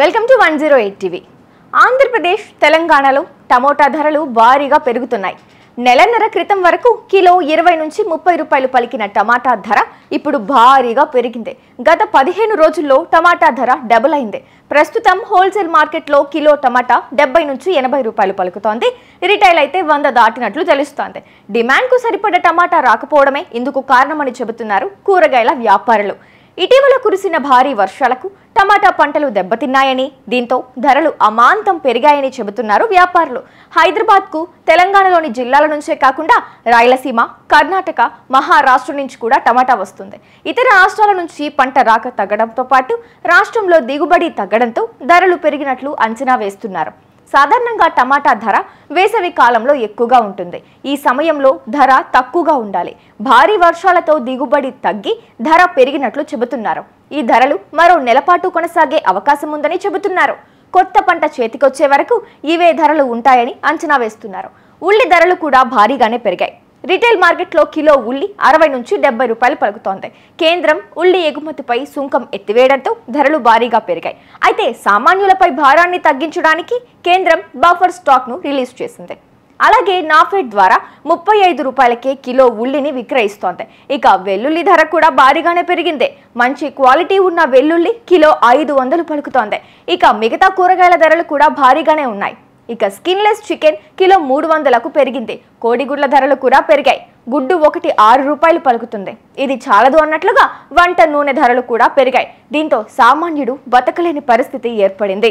Welcome to 108 TV. Andhra Pradesh, తెలంగాణలో tomato ధరలు భారీగా పెరుగుతున్నాయి. నెలన్నర క్రితం వరకు కిలో 20 నుంచి 30 రూపాయలు పలికిన టమాటా ధర ఇప్పుడు భారీగా పెరిగింది. గత 15 రోజుల్లో టమాటా ధర డబుల్ అయింది. ప్రస్తుతం హోల్సేల్ మార్కెట్లో కిలో టమాటా 70 నుంచి 80 రూపాయలు పలుకుతోంది. రిటైల్ అయితే 100 దాటినట్లు తెలుస్తోంది. డిమాండ్కు సరిపడ టమాటా రాకపోవడమే ఇందుకు కారణమని చెబుతున్నారు కూరగాయల వ్యాపారులు. ఇటీవల కురిసిన భారీ వర్షాలకు టమాటా పంటలు దెబ్బతిన్నాయని, దీంతో ధరలు అమాంతం పెరిగాయని చెబుతున్నారు వ్యాపారులు. హైదరాబాద్కు తెలంగాణలోని జిల్లాల నుంచే కాకుండా రాయలసీమ, కర్ణాటక, మహారాష్ట్ర నుంచి కూడా టమాటా వస్తుంది. ఇతర రాష్ట్రాల నుంచి పంట రాక తగ్గడంతో పాటు రాష్ట్రంలో దిగుబడి తగ్గడంతో ధరలు పెరిగినట్లు అంచనా వేస్తున్నారు. సాధారణంగా టమాటా ధర వేసవి కాలంలో ఎక్కువగా ఉంటుంది. ఈ సమయంలో ధర తక్కువగా ఉండాలి. భారీ వర్షాలతో దిగుబడి తగ్గి ధర పెరిగినట్లు చెబుతున్నారు. ఈ ధరలు మరో నెలపాటు కొనసాగే అవకాశం ఉందని చెబుతున్నారు. కొత్త పంట చేతికొచ్చే వరకు ఇవే ధరలు ఉంటాయని అంచనా వేస్తున్నారు. ఉల్లి ధరలు కూడా భారీగానే పెరిగాయి. రిటైల్ మార్కెట్లో కిలో ఉల్లి 60 నుంచి 70 రూపాయలు పలుకుతోంది. కేంద్రం ఉల్లి ఎగుమతిపై సుంకం ఎత్తివేయడంతో ధరలు భారీగా పెరిగాయి. అయితే సామాన్యులపై భారాన్ని తగ్గించడానికి కేంద్రం బఫర్ స్టాక్ను రిలీజ్ చేసింది. అలాగే నాఫెడ్ ద్వారా 35 రూపాయలకే కిలో ఉల్లిని విక్రయిస్తోంది. ఇక వెల్లుల్లి ధర కూడా భారీగానే పెరిగింది. మంచి క్వాలిటీ ఉన్న వెల్లుల్లి కిలో 500 పలుకుతోంది. ఇక మిగతా కూరగాయల ధరలు కూడా భారీగానే ఉన్నాయి. ఇక స్కిన్లెస్ చికెన్ కిలో 300కు పెరిగింది. కోడిగుడ్ల ధరలు కూడా పెరిగాయి. గుడ్డు ఒకటి 6 రూపాయలు పలుకుతుంది. ఇది చాలదు అన్నట్లుగా వంట నూనె ధరలు కూడా పెరిగాయి. దీంతో సామాన్యుడు బతకలేని పరిస్థితి ఏర్పడింది.